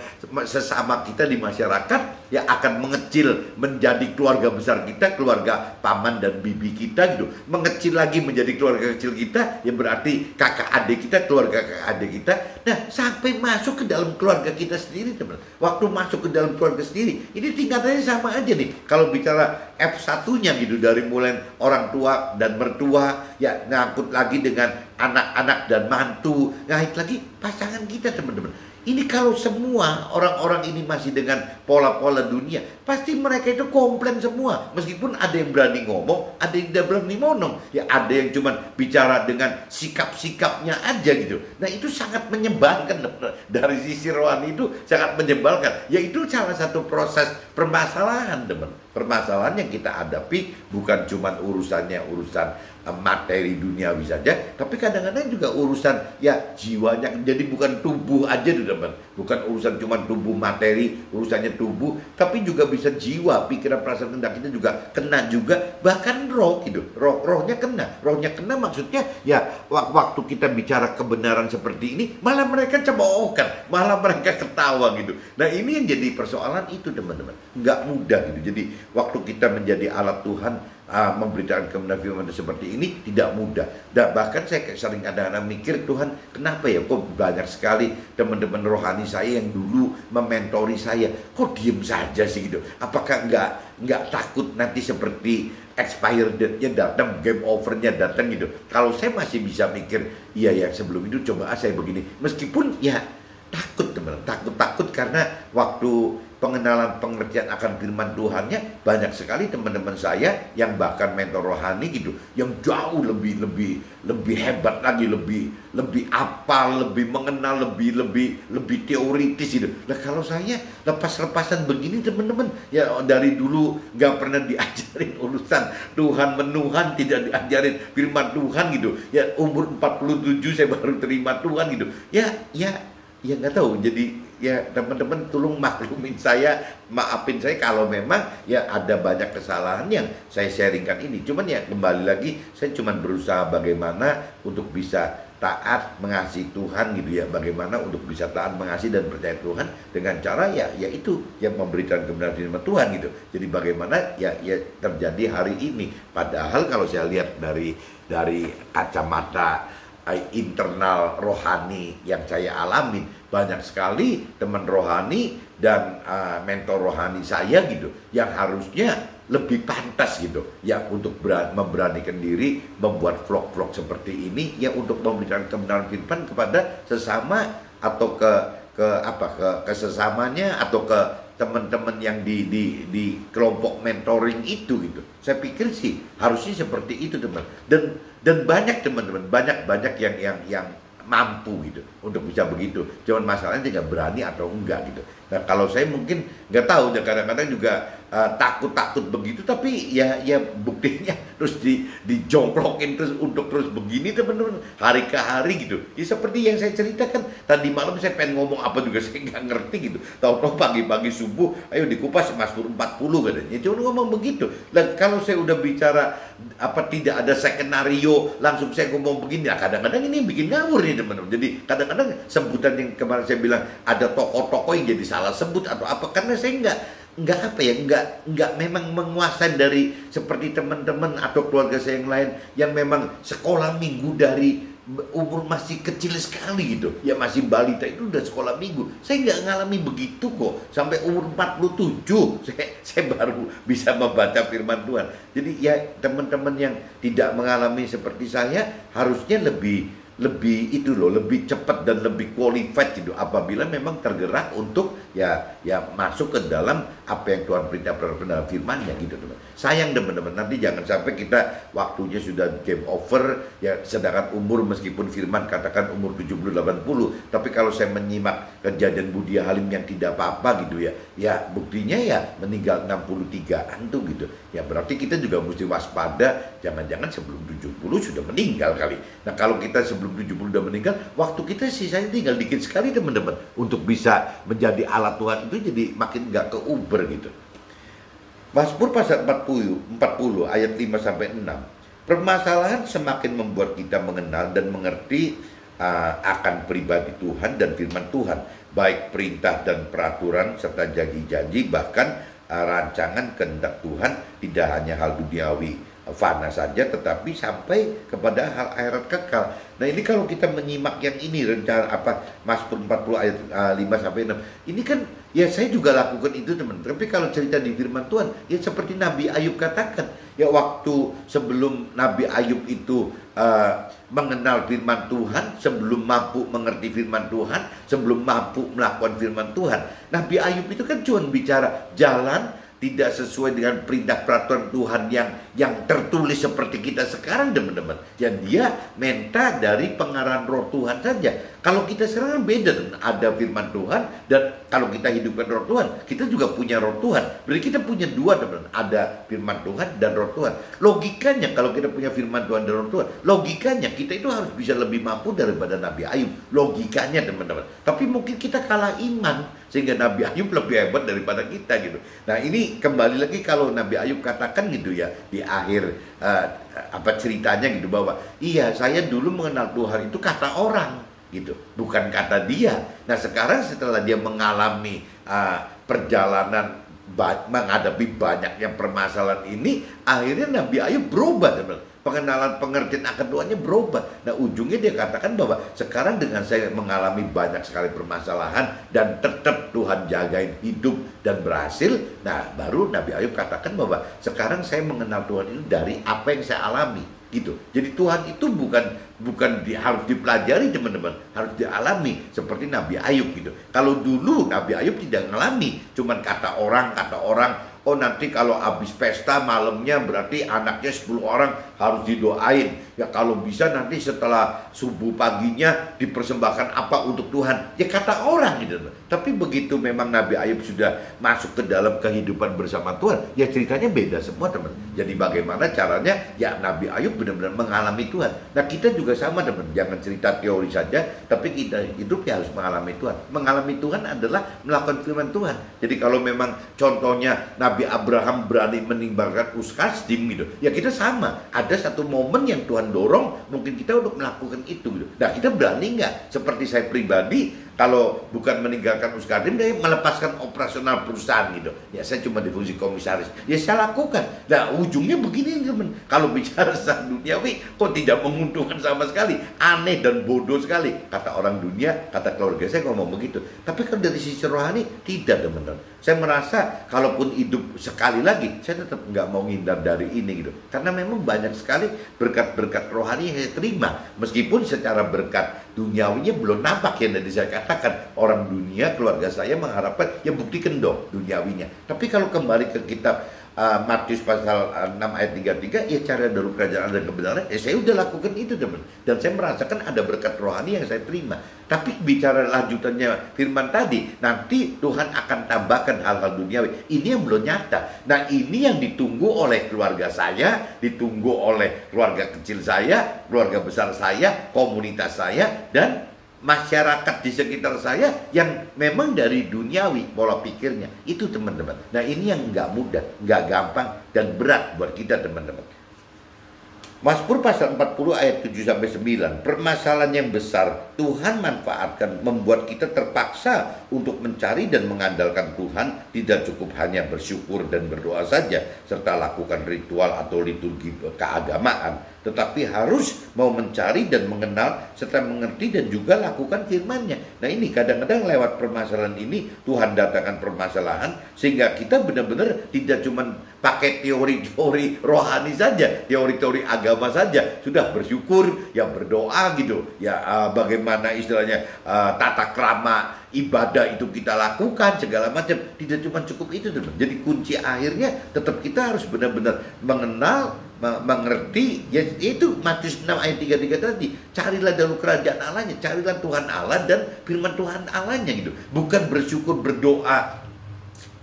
sesama kita di masyarakat, ya akan mengecil menjadi keluarga besar kita, keluarga paman dan bibi kita gitu. Mengecil lagi menjadi keluarga kecil kita, ya berarti kakak adik kita, keluarga kakak adik kita. Nah sampai masuk ke dalam keluarga kita sendiri teman. Waktu masuk ke dalam keluarga sendiri, ini tingkatannya sama aja nih. Kalau bicara F1-nya gitu, dari mulai orang tua dan mertua, ya ngangkut lagi dengan anak-anak dan mantu, ngait lagi pasangan kita teman-teman. Ini kalau semua orang-orang ini masih dengan pola-pola dunia, pasti mereka itu komplain semua. Meskipun ada yang berani ngomong, ada yang tidak berani ngomong. Ya ada yang cuma bicara dengan sikap-sikapnya aja gitu. Nah itu sangat menyebalkan. Dari sisi rohani itu sangat menyebalkan. Yaitu salah satu proses permasalahan teman. Permasalahan yang kita hadapi bukan cuma urusan materi duniawi saja, tapi kadang-kadang juga urusan ya jiwanya. Jadi bukan tubuh aja teman, bukan urusan cuma tubuh materi, urusannya tubuh, tapi juga bisa jiwa, pikiran, perasaan, kehendak kita juga kena juga, bahkan roh gitu, rohnya kena maksudnya ya waktu kita bicara kebenaran seperti ini, malah mereka cemoohkan, malah mereka ketawa gitu. Nah ini yang jadi persoalan itu teman-teman, nggak mudah gitu. Jadi waktu kita menjadi alat Tuhan, memberitakan kebenaran firman seperti ini tidak mudah. Dan bahkan saya sering kadang-kadang mikir, Tuhan kenapa ya kok banyak sekali teman-teman rohani saya yang dulu mementori saya, kok diem saja sih gitu. Apakah nggak takut nanti seperti expired date-nya datang, game over-nya datang gitu. Kalau saya masih bisa mikir, iya ya sebelum itu coba saya begini. Meskipun ya takut teman, takut karena waktu pengenalan pengertian akan firman Tuhannya banyak sekali teman-teman saya yang bahkan mentor rohani gitu, yang jauh lebih hebat lagi, lebih apa, lebih mengenal, lebih teoritis gitu. Nah kalau saya lepas-lepasan begini teman-teman, ya dari dulu nggak pernah diajarin urusan Tuhan menuhan, tidak diajarin firman Tuhan gitu. Ya umur 47 saya baru terima Tuhan gitu. Ya nggak tahu. Jadi ya teman-teman tolong maklumin saya, maafin saya kalau memang ya ada banyak kesalahan yang saya sharingkan ini. Cuman ya kembali lagi saya cuman berusaha bagaimana untuk bisa taat mengasihi Tuhan gitu ya. Bagaimana untuk bisa taat mengasihi dan percaya Tuhan dengan cara ya itu yang memberikan kebenaran firman Tuhan gitu. Jadi bagaimana ya terjadi hari ini. Padahal kalau saya lihat dari kacamata internal rohani yang saya alamin, banyak sekali teman rohani dan mentor rohani saya gitu yang harusnya lebih pantas gitu ya untuk memberanikan diri membuat vlog-vlog seperti ini ya, untuk memberikan kebenaran firman kepada sesama atau ke sesamanya atau ke teman-teman yang di kelompok mentoring itu gitu. Saya pikir sih harusnya seperti itu teman. Dan banyak teman-teman, banyak yang mampu gitu untuk bisa begitu. Cuman masalahnya tidak berani atau enggak gitu. Nah kalau saya mungkin nggak tahu, kadang-kadang juga takut begitu, tapi ya buktinya terus dijongklokin terus untuk terus begini teman-teman hari ke hari gitu. Ya seperti yang saya ceritakan tadi malam, saya pengen ngomong apa juga saya nggak ngerti gitu. Tahu-tahu pagi-pagi subuh, ayo dikupas Mazmur 40 katanya. Cuma ngomong begitu. Dan kalau saya udah bicara tidak ada skenario, langsung saya ngomong begini. Nah, kadang-kadang ini bikin ngawur nih teman-teman. Jadi kadang-kadang sebutan yang kemarin saya bilang ada tokoh-tokoh yang jadi salah sebut atau apa, karena saya nggak memang menguasai dari seperti teman-teman atau keluarga saya yang lain yang memang sekolah minggu dari umur masih kecil sekali gitu ya, masih balita itu udah sekolah minggu. Saya nggak ngalami begitu kok, sampai umur 47 saya baru bisa membaca firman Tuhan. Jadi ya teman-teman yang tidak mengalami seperti saya harusnya lebih lebih cepat dan lebih qualified gitu apabila memang tergerak untuk ya masuk ke dalam apa yang Tuhan perintahkan dalam firman-Nya gitu teman. Sayang teman-teman, nanti jangan sampai kita waktunya sudah game over ya, sedangkan umur meskipun firman katakan umur 70-80, tapi kalau saya menyimak kejadian Budia Halim yang tidak apa-apa gitu ya buktinya ya meninggal 63-an tuh gitu. Ya berarti kita juga mesti waspada, jangan-jangan sebelum 70 sudah meninggal kali. Nah kalau kita sebelum 70 udah meninggal, waktu kita sisanya tinggal dikit sekali teman-teman untuk bisa menjadi alat Tuhan itu jadi makin nggak keuber gitu. Mazmur pasal 40 ayat 5-6. Permasalahan semakin membuat kita mengenal dan mengerti akan pribadi Tuhan dan firman Tuhan, baik perintah dan peraturan serta janji-janji, bahkan rancangan kehendak Tuhan, tidak hanya hal duniawi fana saja tetapi sampai kepada hal akhirat kekal. Nah ini kalau kita menyimak yang ini rencana Mazmur 40 ayat 5-6 ini kan ya saya juga lakukan itu teman. Tapi kalau cerita di firman Tuhan ya seperti Nabi Ayub katakan ya, waktu sebelum Nabi Ayub itu mengenal firman Tuhan, sebelum mampu mengerti firman Tuhan, sebelum mampu melakukan firman Tuhan, Nabi Ayub itu kan cuma bicara jalan tidak sesuai dengan perintah peraturan Tuhan yang tertulis seperti kita sekarang teman-teman. Yang dia minta dari pengarahan roh Tuhan saja. Kalau kita sekarang beda, ada firman Tuhan dan kalau kita hidupkan roh Tuhan, kita juga punya roh Tuhan. Berarti kita punya dua teman-teman, ada firman Tuhan dan roh Tuhan. Logikanya kalau kita punya firman Tuhan dan roh Tuhan, logikanya kita itu harus bisa lebih mampu daripada Nabi Ayub. Logikanya teman-teman. Tapi mungkin kita kalah iman sehingga Nabi Ayub lebih hebat daripada kita gitu. Nah ini kembali lagi kalau Nabi Ayub katakan gitu ya di akhir ceritanya gitu, bahwa iya saya dulu mengenal Tuhan itu kata orang gitu, bukan kata dia. Nah sekarang setelah dia mengalami perjalanan menghadapi banyaknya permasalahan ini, akhirnya Nabi Ayub berubah, teman-teman. Pengenalan pengertian akan Tuhannya berubah. Nah, ujungnya dia katakan bahwa sekarang dengan saya mengalami banyak sekali permasalahan dan tetap Tuhan jagain hidup dan berhasil. Nah, baru Nabi Ayub katakan bahwa sekarang saya mengenal Tuhan itu dari apa yang saya alami, gitu. Jadi Tuhan itu bukan harus dipelajari, teman-teman, harus dialami seperti Nabi Ayub, gitu. Kalau dulu Nabi Ayub tidak mengalami, cuman kata orang, oh nanti kalau habis pesta malamnya berarti anaknya 10 orang harus didoain. Ya kalau bisa nanti setelah subuh paginya dipersembahkan apa untuk Tuhan. Ya kata orang, gitu. Tapi begitu memang Nabi Ayub sudah masuk ke dalam kehidupan bersama Tuhan, ya ceritanya beda semua, teman. Jadi bagaimana caranya? Ya Nabi Ayub benar-benar mengalami Tuhan. Nah, kita juga sama, teman. Jangan cerita teori saja, tapi kita hidup ya harus mengalami Tuhan. Mengalami Tuhan adalah melakukan firman Tuhan. Jadi kalau memang contohnya Nabi Abraham berani meninggalkan Uskasdim, gitu, ya kita sama. Ada satu momen yang Tuhan dorong mungkin kita untuk melakukan itu, gitu. Nah, kita berani nggak? Seperti saya pribadi, kalau bukan meninggalkan Uskasdim, dia melepaskan operasional perusahaan, gitu. Ya saya cuma di fungsi komisaris, ya saya lakukan. Nah, ujungnya begini, teman. Kalau bicara secara duniawi, kok tidak menguntungkan sama sekali, aneh dan bodoh sekali. Kata orang dunia, kata keluarga saya ngomong begitu. Tapi kalau dari sisi rohani, tidak, teman-teman. Saya merasa kalaupun hidup sekali lagi, saya tetap nggak mau ngindar dari ini, gitu. Karena memang banyak sekali berkat-berkat rohani yang saya terima, meskipun secara berkat duniawinya belum nampak, yang tadi saya katakan. Orang dunia, keluarga saya mengharapkan ya buktikan dong duniawinya. Tapi kalau kembali ke kitab Matius pasal 6 ayat 33, ya cari dulu kerajaan dan kebenaran, saya udah lakukan itu, teman. Dan saya merasakan ada berkat rohani yang saya terima. Tapi bicara lanjutannya firman tadi, nanti Tuhan akan tambahkan hal-hal duniawi. Ini yang belum nyata. Nah, ini yang ditunggu oleh keluarga saya, ditunggu oleh keluarga kecil saya, keluarga besar saya, komunitas saya, dan masyarakat di sekitar saya yang memang dari duniawi pola pikirnya. Itu, teman-teman. Nah, ini yang nggak mudah, nggak gampang, dan berat buat kita, teman-teman. Mazmur pasal 40 ayat 7-9, permasalahan yang besar Tuhan manfaatkan membuat kita terpaksa untuk mencari dan mengandalkan Tuhan. Tidak cukup hanya bersyukur dan berdoa saja serta lakukan ritual atau liturgi keagamaan, tetapi harus mau mencari dan mengenal serta mengerti dan juga lakukan firman-Nya. Nah, ini kadang-kadang lewat permasalahan ini Tuhan datangkan permasalahan sehingga kita benar-benar tidak cuma pakai teori-teori rohani saja, teori-teori agama saja, sudah bersyukur, ya berdoa, gitu. Ya bagaimana istilahnya tata krama ibadah itu kita lakukan segala macam. Tidak cuma cukup itu, teman. Jadi kunci akhirnya tetap kita harus benar-benar mengenal, mengerti, ya itu Matius 6 ayat 33 tadi. Carilah dahulu kerajaan Allahnya, carilah Tuhan Allah dan firman Tuhan Allahnya, gitu. Bukan bersyukur berdoa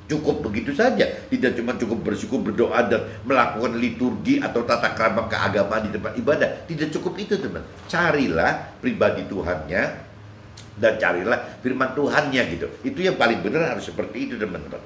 cukup begitu saja. Tidak cuma cukup bersyukur berdoa dan melakukan liturgi atau tata krama keagamaan di tempat ibadah. Tidak cukup itu, teman. Carilah pribadi Tuhannya dan carilah firman Tuhannya, gitu. Itu yang paling benar, harus seperti itu, teman-teman.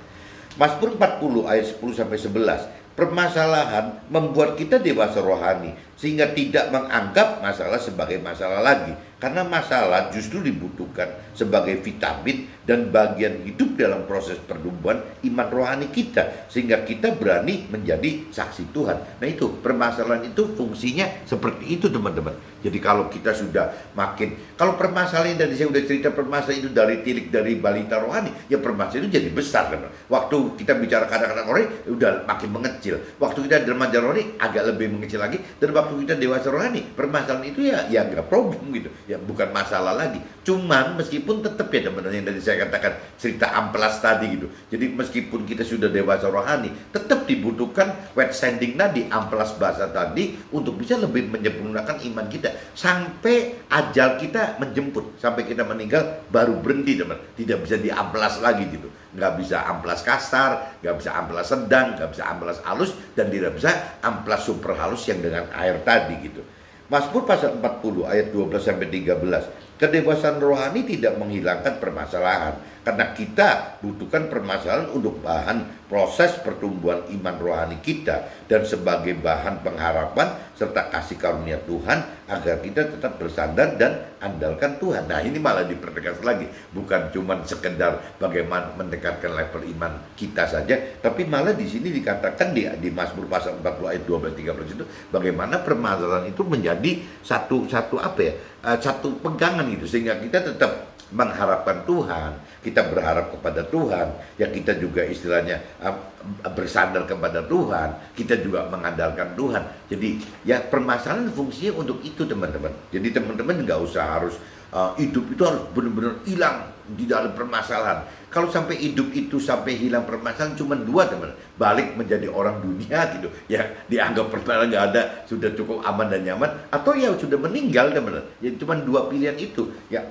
Mazmur 40 ayat 10-11. Permasalahan membuat kita dewasa rohani sehingga tidak menganggap masalah sebagai masalah lagi. Karena masalah justru dibutuhkan sebagai vitamin dan bagian hidup dalam proses pertumbuhan iman rohani kita, sehingga kita berani menjadi saksi Tuhan. Nah, itu permasalahan itu fungsinya seperti itu, teman-teman. Jadi kalau kita sudah makin, kalau permasalahan dari saya udah cerita permasalahan itu dari tilik, dari balita rohani, ya permasalahan itu jadi besar, teman. Waktu kita bicara kadang-kadang rohani udah makin mengecil. Waktu kita remaja rohani agak lebih mengecil lagi, dan waktu kita dewasa rohani permasalahan itu ya nggak problem, gitu. Ya bukan masalah lagi. Cuman meskipun tetap ya, teman-teman, yang tadi saya katakan cerita amplas tadi, gitu. Jadi meskipun kita sudah dewasa rohani, tetap dibutuhkan wet sanding tadi, amplas basah tadi, untuk bisa lebih menyempurnakan iman kita sampai ajal kita menjemput, sampai kita meninggal baru berhenti, teman. Tidak bisa diamplas lagi, gitu. Nggak bisa amplas kasar, nggak bisa amplas sedang, nggak bisa amplas halus, dan tidak bisa amplas super halus yang dengan air tadi, gitu. Mazmur pasal 40 ayat 12-13. Kedewasaan rohani tidak menghilangkan permasalahan, karena kita butuhkan permasalahan untuk bahan proses pertumbuhan iman rohani kita dan sebagai bahan pengharapan serta kasih karunia Tuhan agar kita tetap bersandar dan andalkan Tuhan. Nah, ini malah dipertegas lagi, bukan cuma sekedar bagaimana mendekatkan level iman kita saja, tapi malah di sini dikatakan di Mazmur pasal 40 ayat 12-13 itu bagaimana permasalahan itu menjadi satu pegangan gitu, sehingga kita tetap mengharapkan Tuhan, kita berharap kepada Tuhan, ya kita juga istilahnya bersandar kepada Tuhan, kita juga mengandalkan Tuhan. Jadi ya permasalahan fungsinya untuk itu, teman-teman. Jadi teman-teman nggak usah harus hidup itu harus benar-benar hilang di dalam permasalahan. Kalau sampai hidup itu sampai hilang permasalahan cuma dua, teman, balik menjadi orang dunia gitu, ya dianggap permasalahan nggak ada, sudah cukup aman dan nyaman, atau ya sudah meninggal, teman. Ya cuma dua pilihan itu, ya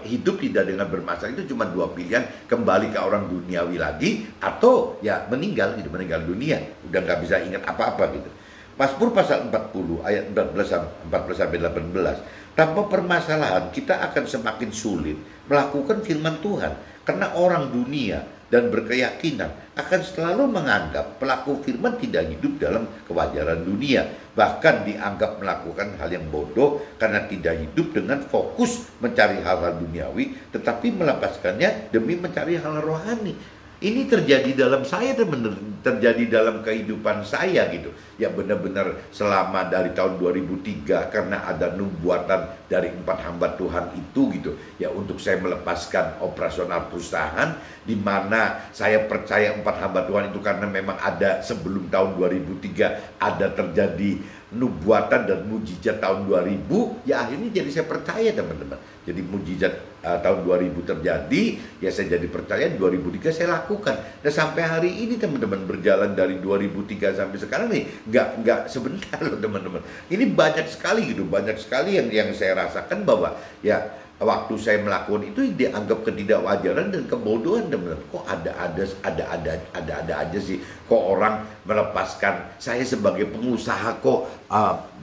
hidup tidak dengan bermasalah itu cuma dua pilihan, kembali ke orang duniawi lagi, atau ya meninggal gitu, meninggal dunia, udah nggak bisa ingat apa-apa gitu. Mazmur pasal 40 ayat 14 sampai 18. Tanpa permasalahan kita akan semakin sulit melakukan firman Tuhan, karena orang dunia dan berkeyakinan akan selalu menganggap pelaku firman tidak hidup dalam kewajaran dunia, bahkan dianggap melakukan hal yang bodoh karena tidak hidup dengan fokus mencari hal-hal duniawi, tetapi melepaskannya demi mencari hal rohani. Ini terjadi dalam saya, teman-teman, terjadi dalam kehidupan saya gitu. Ya benar-benar selama dari tahun 2003, karena ada nubuatan dari 4 hamba Tuhan itu gitu. Ya untuk saya melepaskan operasional perusahaan, di mana saya percaya 4 hamba Tuhan itu karena memang ada sebelum tahun 2003 ada terjadi nubuatan dan mujizat tahun 2000, ya akhirnya jadi saya percaya, teman-teman. Jadi mujizat tahun 2000 terjadi, ya saya jadi percaya, 2003 saya lakukan. Dan sampai hari ini, teman-teman, berjalan dari 2003 sampai sekarang nih, nggak sebentar loh, teman-teman. Ini banyak sekali gitu, banyak sekali yang saya rasakan bahwa ya waktu saya melakukan itu dianggap ketidakwajaran dan kebodohan, teman-teman. Kok ada aja sih, kok orang melepaskan saya sebagai pengusaha, kok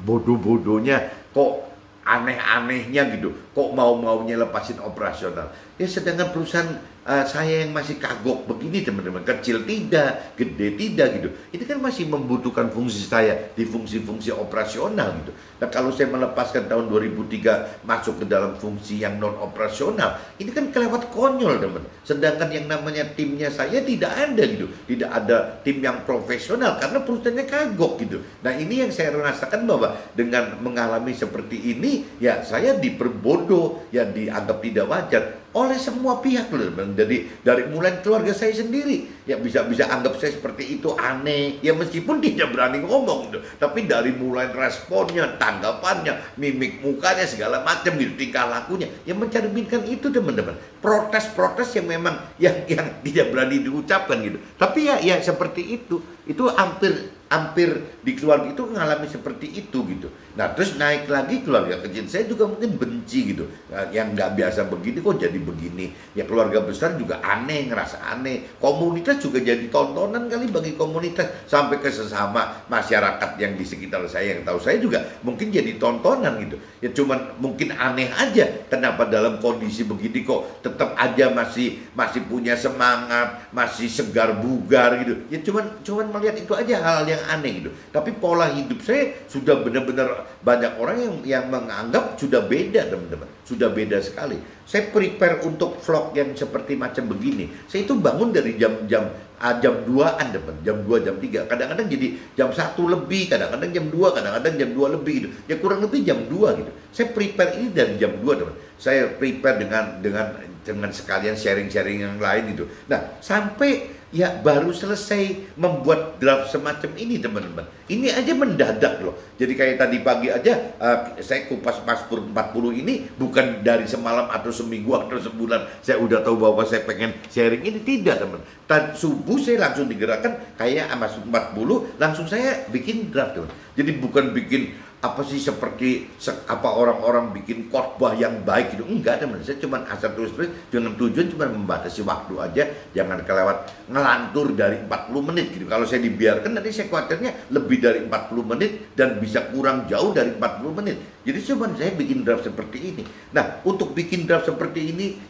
bodoh-bodohnya, kok aneh-anehnya gitu, kok mau-maunya lepasin operasional. Ya sedangkan perusahaan saya yang masih kagok begini, teman-teman, kecil tidak, gede tidak gitu, itu kan masih membutuhkan fungsi saya di fungsi-fungsi operasional gitu. Nah kalau saya melepaskan tahun 2003 masuk ke dalam fungsi yang non operasional, ini kan kelewat konyol, teman. Sedangkan yang namanya timnya saya tidak ada gitu, tidak ada tim yang profesional karena perusahaannya kagok gitu. Nah ini yang saya rasakan, bahwa dengan mengalami seperti ini, ya saya diperbodoh, ya dianggap tidak wajar oleh semua pihak loh. Jadi dari mulai keluarga saya sendiri, ya bisa anggap saya seperti itu aneh, ya meskipun tidak berani ngomong gitu, tapi dari mulai responnya, tanggapannya, mimik mukanya, segala macam gitu, tingkah lakunya, yang mencerminkan itu, teman-teman. Protes-protes yang memang yang tidak berani diucapkan gitu, tapi ya seperti itu hampir di keluarga itu mengalami seperti itu gitu. Nah terus naik lagi keluarga kecil saya juga mungkin benci gitu, yang nggak biasa begini kok jadi begini. Ya keluarga besar juga aneh, ngerasa aneh. Komunitas juga jadi tontonan kali bagi komunitas, sampai ke sesama masyarakat yang di sekitar saya yang tahu saya juga mungkin jadi tontonan gitu. Ya cuman mungkin aneh aja, kenapa dalam kondisi begini kok tetap aja masih punya semangat, masih segar bugar gitu. Ya cuman melihat itu aja, hal yang aneh gitu. Tapi pola hidup saya sudah benar-benar banyak orang yang menganggap sudah beda, teman-teman. Sudah beda sekali. Saya prepare untuk vlog yang seperti macam begini. Saya itu bangun dari jam 2-an, teman. Jam 2, jam 3. Kadang-kadang jadi jam 1 lebih, kadang-kadang jam 2, kadang-kadang jam 2 lebih gitu. Ya kurang lebih jam 2 gitu. Saya prepare ini dari jam 2, teman. Saya prepare dengan sekalian sharing-sharing yang lain gitu. Nah, sampai ya baru selesai membuat draft semacam ini, teman-teman. Ini aja mendadak loh. Jadi kayak tadi pagi aja saya kupas Mazmur 40 ini bukan dari semalam atau seminggu atau sebulan saya udah tahu bahwa saya pengen sharing ini, tidak, teman. Subuh saya langsung digerakkan kayak Mazmur 40, langsung saya bikin draft, teman. Jadi bukan bikin apa sih seperti apa orang-orang bikin khotbah yang baik gitu, enggak, teman. Saya cuma asal tulis dengan tujuan cuma membatasi waktu aja, jangan kelewat ngelantur dari 40 menit gitu. Kalau saya dibiarkan nanti saya khawatirnya lebih dari 40 menit dan bisa kurang jauh dari 40 menit. Jadi cuma saya bikin draft seperti ini. Nah untuk bikin draft seperti ini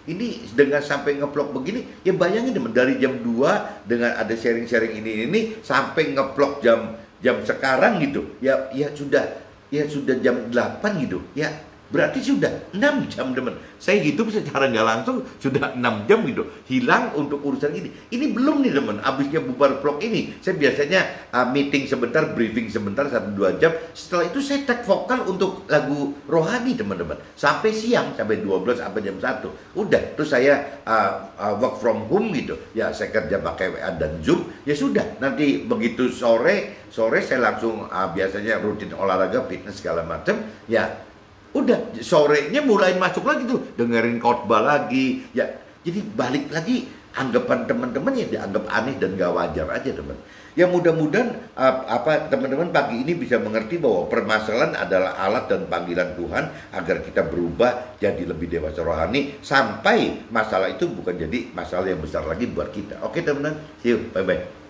dengan sampai nge-vlog begini, ya bayangin, teman, dari jam 2 dengan ada sharing-sharing ini sampai nge-vlog jam sekarang gitu, ya sudah ya sudah jam 8 gitu. Ya, berarti sudah 6 jam, teman. Saya hidup secara nggak langsung sudah 6 jam gitu. Hilang untuk urusan ini. Ini belum nih, teman. Abisnya bubar vlog ini, saya biasanya meeting sebentar, briefing sebentar, 1-2 jam. Setelah itu saya tag vokal untuk lagu rohani, teman-teman. Sampai siang, sampai 12, sampai jam 1. Udah, terus saya work from home gitu. Ya, saya kerja pakai WA dan Zoom. Ya sudah, nanti begitu sore saya langsung biasanya rutin olahraga, fitness segala macam. Ya, udah sorenya mulai masuk lagi tuh, dengerin khotbah lagi. Ya, jadi balik lagi anggapan teman-teman yang dianggap aneh dan gak wajar aja, teman. Ya mudah-mudahan teman-teman pagi ini bisa mengerti bahwa permasalahan adalah alat dan panggilan Tuhan agar kita berubah jadi lebih dewasa rohani sampai masalah itu bukan jadi masalah yang besar lagi buat kita. Oke, teman-teman, see you, bye-bye.